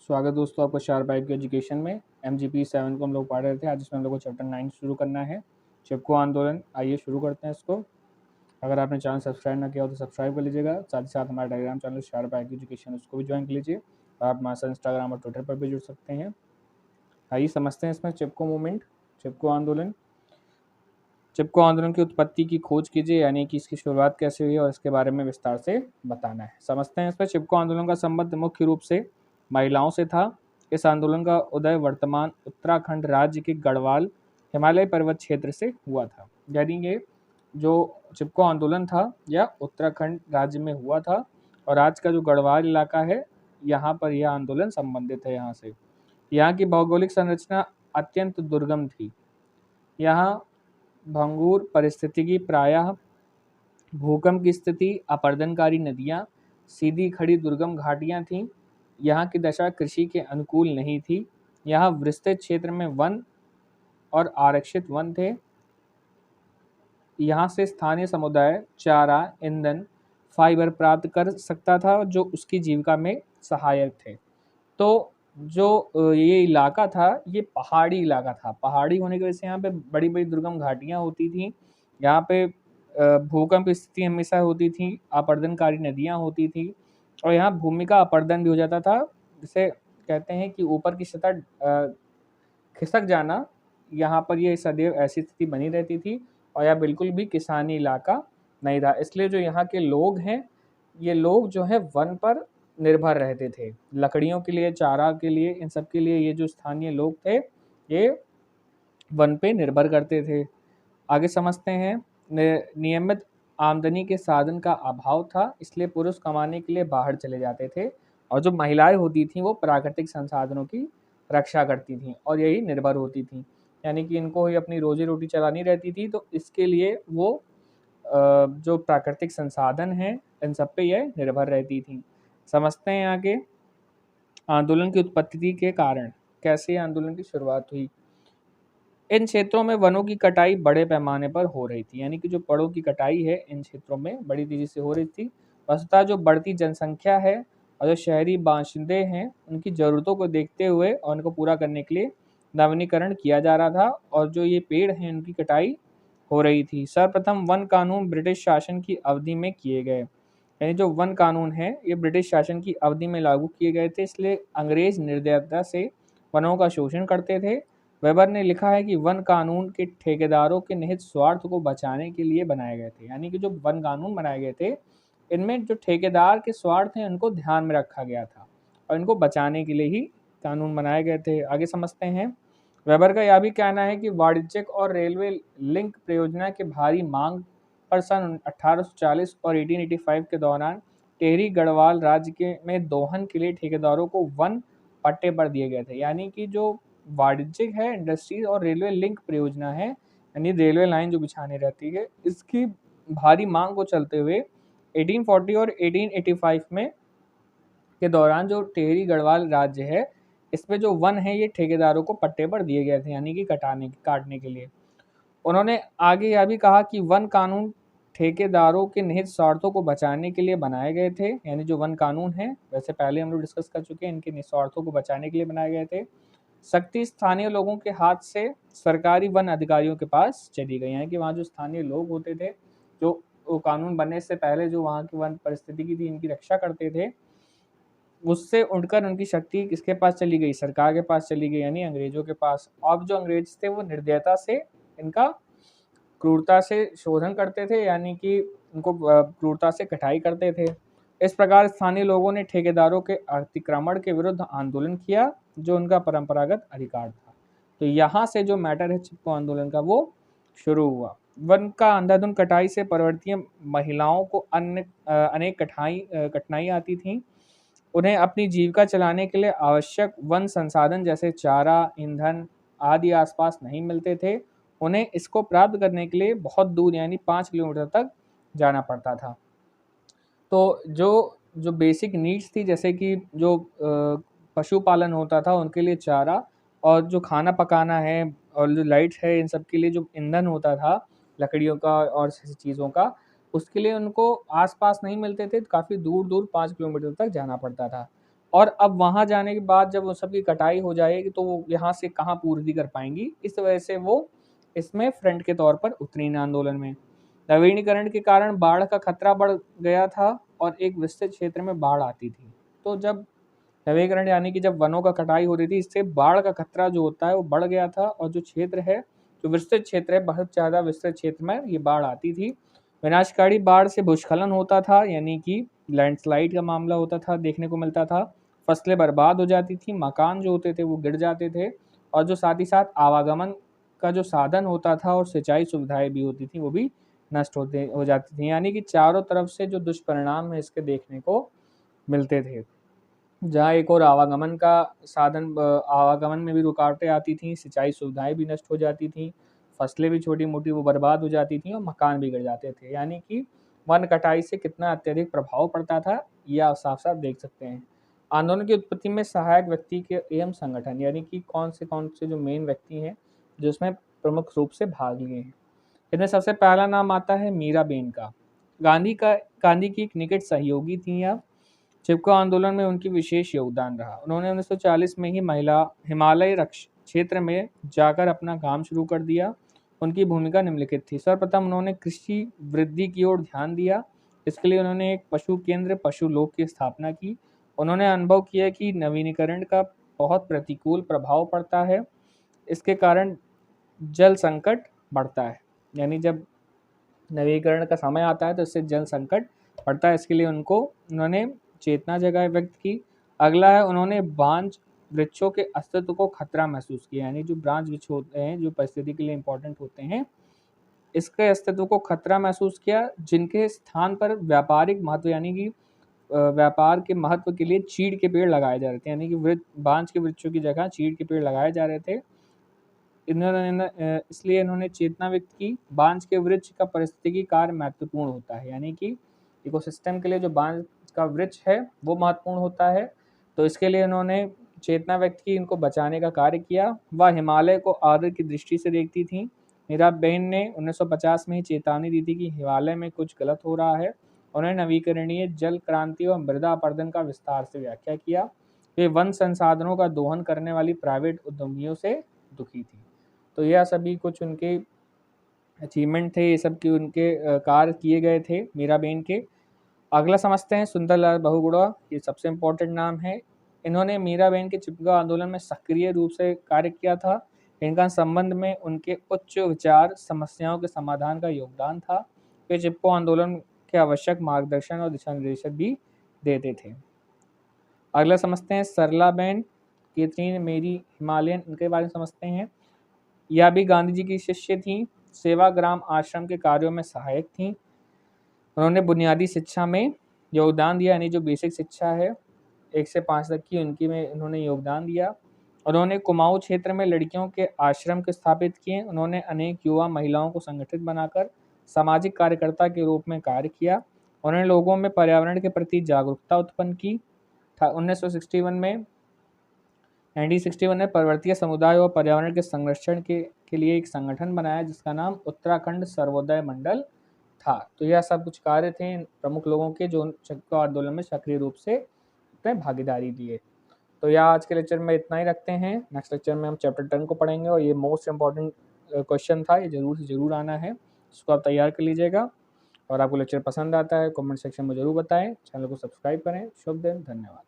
स्वागत दोस्तों आपका शार्प बाइक के एजुकेशन में। MGP 7 को हम लोग पढ़ रहे थे। आज इसमें हम लोग को चैप्टर 9 शुरू करना है, चिपको आंदोलन। आइए शुरू करते हैं इसको। अगर आपने चैनल सब्सक्राइब ना किया हो तो सब्सक्राइब कर लीजिएगा। साथ ही साथ हमारा Telegram channel sharp bike education उसको भी ज्वाइन कर लीजिए। आप हमारे साथ इंस्टाग्राम और ट्विटर पर भी जुड़ सकते हैं। आइए समझते हैं इसमें चिपको मूवमेंट, चिपको आंदोलन। चिपको आंदोलन की उत्पत्ति की खोज कीजिए, यानी कि इसकी शुरुआत कैसे हुई और इसके बारे में विस्तार से बताना है। समझते हैं इसमें। चिपको आंदोलन का संबंध मुख्य रूप से महिलाओं से था। इस आंदोलन का उदय वर्तमान उत्तराखंड राज्य के गढ़वाल हिमालय पर्वत क्षेत्र से हुआ था। यानी ये जो चिपको आंदोलन था यह उत्तराखंड राज्य में हुआ था और आज का जो गढ़वाल इलाका है यहाँ पर यह आंदोलन संबंधित है। यहाँ से यहाँ की भौगोलिक संरचना अत्यंत दुर्गम थी। यहाँ भंगुर परिस्थितिकी प्रायः भूकंप की स्थिति, अपरदनकारी नदियाँ, सीधी खड़ी दुर्गम घाटियाँ थीं। यहाँ की दशा कृषि के अनुकूल नहीं थी। यहाँ विस्तृत क्षेत्र में वन और आरक्षित वन थे। यहाँ से स्थानीय समुदाय चारा, ईंधन, फाइबर प्राप्त कर सकता था जो उसकी जीविका में सहायक थे। तो जो ये इलाका था ये पहाड़ी इलाका था। पहाड़ी होने की वजह से यहाँ पे बड़ी बड़ी दुर्गम घाटियाँ होती थी। यहाँ पे भूकंप की स्थिति हमेशा होती थी, अपरदनकारी नदियाँ होती थी और यहाँ भूमि का अपरदन भी हो जाता था, जिसे कहते हैं कि ऊपर की सतह खिसक जाना। यहाँ पर ये सदैव ऐसी स्थिति बनी रहती थी और यह बिल्कुल भी किसानी इलाका नहीं था। इसलिए जो यहाँ के लोग हैं ये लोग जो है वन पर निर्भर रहते थे, लकड़ियों के लिए, चारा के लिए, इन सब के लिए ये जो स्थानीय लोग थे ये वन पे निर्भर करते थे। आगे समझते हैं। नियमित आमदनी के साधन का अभाव था, इसलिए पुरुष कमाने के लिए बाहर चले जाते थे और जो महिलाएं होती थीं वो प्राकृतिक संसाधनों की रक्षा करती थीं और यही निर्भर होती थीं। यानी कि इनको ही अपनी रोजी रोटी चलानी रहती थी, तो इसके लिए वो जो प्राकृतिक संसाधन हैं इन सब पे यह निर्भर रहती थी। समझते हैं आगे आंदोलन की उत्पत्ति के कारण, कैसे आंदोलन की शुरुआत हुई। इन क्षेत्रों में वनों की कटाई बड़े पैमाने पर हो रही थी, यानी कि जो पेड़ों की कटाई है इन क्षेत्रों में बड़ी तेजी से हो रही थी। वस्तुतः जो बढ़ती जनसंख्या है और जो शहरी बाशिंदे हैं उनकी ज़रूरतों को देखते हुए और उनको पूरा करने के लिए नवीनीकरण किया जा रहा था और जो ये पेड़ हैं उनकी कटाई हो रही थी। सर्वप्रथम वन कानून ब्रिटिश शासन की अवधि में किए गए, यानी जो वन कानून है ये ब्रिटिश शासन की अवधि में लागू किए गए थे, इसलिए अंग्रेज निर्दयता से वनों का शोषण करते थे। वेबर ने लिखा है कि वन कानून के ठेकेदारों के निहित स्वार्थ को बचाने के लिए बनाए गए थे। यानी कि जो वन कानून बनाए गए थे इनमें जो ठेकेदार के स्वार्थ हैं उनको ध्यान में रखा गया था और इनको बचाने के लिए ही कानून बनाए गए थे। आगे समझते हैं। वेबर का यह भी कहना है कि वाणिज्यिक और रेलवे लिंक परियोजना के भारी मांग पर सन 1840 और 1885 के दौरान टेहरी गढ़वाल राज्य के में दोहन के लिए ठेकेदारों को वन पट्टे पर दिए गए थे। यानी कि जो वाणिज्यिक है, इंडस्ट्रीज और रेलवे लिंक परियोजना है, यानी रेलवे लाइन जो बिछानी रहती है, इसकी भारी मांग को चलते हुए 1840 और 1885 में के दौरान जो टेहरी गढ़वाल राज्य है इसमें जो वन है ये ठेकेदारों को पट्टे पर दिए गए थे, यानी कि काटने के लिए। उन्होंने आगे यह भी कहा कि वन कानून ठेकेदारों के निहित स्वार्थों को बचाने के लिए बनाए गए थे। यानी जो वन कानून है, वैसे पहले हम लोग डिस्कस कर चुके हैं, इनके निहित स्वार्थों को बचाने के लिए बनाए गए थे। शक्ति स्थानीय लोगों के हाथ से सरकारी वन अधिकारियों के पास चली गई। यानी कि वहाँ जो स्थानीय लोग होते थे, जो वो कानून बनने से पहले जो वहाँ की वन परिस्थिति की थी इनकी रक्षा करते थे, उससे उठकर उनकी शक्ति किसके पास चली गई? सरकार के पास चली गई, यानी अंग्रेजों के पास। अब जो अंग्रेज थे वो निर्दयता से इनका क्रूरता से शोधन करते थे, यानी कि उनको क्रूरता से कटाई करते थे। इस प्रकार स्थानीय लोगों ने ठेकेदारों के अतिक्रमण के विरुद्ध आंदोलन किया, जो उनका परंपरागत अधिकार था। तो यहाँ से जो मैटर है चिपको आंदोलन का वो शुरू हुआ। वन का अंधाधुंध कटाई से पर्वतीय महिलाओं को अनेक कठिनाई आती थी। उन्हें अपनी जीविका चलाने के लिए आवश्यक वन संसाधन जैसे चारा, ईंधन आदि आसपास नहीं मिलते थे। उन्हें इसको प्राप्त करने के लिए बहुत दूर, यानी 5 किलोमीटर तक जाना पड़ता था। तो जो जो बेसिक नीड्स थी, जैसे कि जो पशुपालन होता था उनके लिए चारा, और जो खाना पकाना है और जो लाइट्स है, इन सब के लिए जो ईंधन होता था लकड़ियों का और ऐसी चीज़ों का, उसके लिए उनको आस-पास नहीं मिलते थे, काफ़ी दूर-दूर 5 किलोमीटर तक जाना पड़ता था। और अब वहाँ जाने के बाद जब उन सब की कटाई हो जाएगी तो वो यहाँ से कहाँ पूर्ति कर पाएंगी, इस वजह से वो इसमें फ्रंट के तौर पर उतरी इन आंदोलन में। नवीनीकरण के कारण बाढ़ का खतरा बढ़ गया था और एक विस्तृत क्षेत्र में बाढ़ आती थी। तो जब नवीकरण यानी कि जब वनों का कटाई हो रही थी, इससे बाढ़ का खतरा जो होता है वो बढ़ गया था और जो क्षेत्र है, जो विस्तृत क्षेत्र है, बहुत ज़्यादा विस्तृत क्षेत्र में ये बाढ़ आती थी। विनाशकारी बाढ़ से भूस्खलन होता था, यानी कि लैंडस्लाइड का मामला होता था, देखने को मिलता था। फसलें बर्बाद हो जाती थी, मकान जो होते थे वो गिर जाते थे और जो साथ ही साथ आवागमन का जो साधन होता था और सिंचाई सुविधाएं भी होती थी वो भी नष्ट हो जाती थी। यानी कि चारों तरफ से जो दुष्परिणाम है इसके देखने को मिलते थे। जहाँ एक और आवागमन का साधन आवागमन में भी रुकावटें आती थीं, सिंचाई सुविधाएं भी नष्ट हो जाती थीं, फसलें भी छोटी-मोटी वो बर्बाद हो जाती थीं और मकान भी गिर जाते थे। यानी कि वन कटाई से कितना अत्यधिक प्रभाव पड़ता था, ये आप साफ-साफ देख सकते हैं। आंदोलन की उत्पत्ति में सहायक व्यक्ति के एवं संगठन, यानी कि कौन से जो मेन व्यक्ति हैं, जो इसमें प्रमुख रूप से भाग लिए हैं। इनमें सबसे पहला नाम आता है मीराबेन का। गांधी की एक निकट सहयोगी थीं यह। चिपको आंदोलन में उनकी विशेष योगदान रहा। उन्होंने 1940 में ही महिला हिमालय क्षेत्र में जाकर अपना काम शुरू कर दिया। उनकी भूमिका निम्नलिखित थी। सर्वप्रथम उन्होंने कृषि वृद्धि की ओर ध्यान दिया। इसके लिए उन्होंने एक पशु केंद्र पशु लोक की स्थापना की। उन्होंने अनुभव किया कि नवीनीकरण का बहुत प्रतिकूल प्रभाव पड़ता है। इसके कारण जल संकट बढ़ता है, यानी जब नवीकरण का समय आता है तो इससे जल संकट पड़ता है। इसके लिए उन्होंने चेतना जगाए व्यक्त की। अगला है, उन्होंने बांज वृक्षों के अस्तित्व को खतरा महसूस किया, यानी जो ब्रांच वृक्ष होते हैं जो परिस्थिति के लिए इंपॉर्टेंट होते हैं, इसके अस्तित्व को खतरा महसूस किया, जिनके स्थान पर व्यापारिक महत्व यानी कि व्यापार के महत्व के लिए चीड़ के पेड़ लगाए जा रहे थे, यानी कि बांज के वृक्षों की जगह चीड़ के पेड़ लगाए जा रहे थे। इसलिए इन्होंने चेतना व्यक्त की। बांज के वृक्ष का पारिस्थितिकी कार्य महत्वपूर्ण होता है, यानी कि इकोसिस्टम के लिए जो बांज का वृक्ष है वो महत्वपूर्ण होता है। तो इसके लिए इन्होंने चेतना व्यक्त की, इनको बचाने का कार्य किया। वह हिमालय को आदर की दृष्टि से देखती थी। मीराबेन ने 1950 में ही चेतावनी दी थी कि हिमालय में कुछ गलत हो रहा है। उन्होंने नवीकरणीय जल क्रांति और मृदा अपरदन का विस्तार से व्याख्या किया। वे वन संसाधनों का दोहन करने वाली प्राइवेट उद्यमियों से दुखी थी। तो यह सभी कुछ उनके अचीवमेंट थे, ये सब के उनके कार्य किए गए थे मीराबेन के। अगला समझते हैं सुंदरलाल बहुगुणा, ये सबसे इम्पोर्टेंट नाम है। इन्होंने मीराबेन के चिपको आंदोलन में सक्रिय रूप से कार्य किया था। इनका संबंध में उनके उच्च विचार समस्याओं के समाधान का योगदान था। वे चिपको आंदोलन के आवश्यक मार्गदर्शन और दिशा निर्देश भी देते थे। अगला समझते हैं सरलाबेन केतरीन मेरी हिमालयन, इनके बारे में समझते हैं। यह भी गांधी जी की शिष्य थी। सेवाग्राम आश्रम के कार्यों में सहायक थी। उन्होंने बुनियादी शिक्षा में योगदान दिया, यानी जो बेसिक शिक्षा है 1 से 5 तक की उनकी में इन्होंने योगदान दिया। उन्होंने कुमाऊं क्षेत्र में लड़कियों के आश्रम के स्थापित किए। उन्होंने अनेक युवा महिलाओं को संगठित बनाकर सामाजिक कार्यकर्ता के रूप में कार्य किया। उन्होंने लोगों में पर्यावरण के प्रति जागरूकता उत्पन्न की। 1961 में पर्वतीय समुदाय और पर्यावरण के संरक्षण के लिए एक संगठन बनाया जिसका नाम उत्तराखंड सर्वोदय मंडल था। तो यह सब कुछ कार्य थे प्रमुख लोगों के जो चिपको आंदोलन में सक्रिय रूप से अपने भागीदारी दिए। तो यह आज के लेक्चर में इतना ही रखते हैं। नेक्स्ट लेक्चर में हम चैप्टर 10 को पढ़ेंगे और ये मोस्ट इंपॉर्टेंट क्वेश्चन था, ये जरूर से जरूर आना है, इसको आप तैयार कर लीजिएगा। और आपको लेक्चर पसंद आता है कमेंट सेक्शन में जरूर बताएं। चैनल को सब्सक्राइब करें। शुभ दिन, धन्यवाद।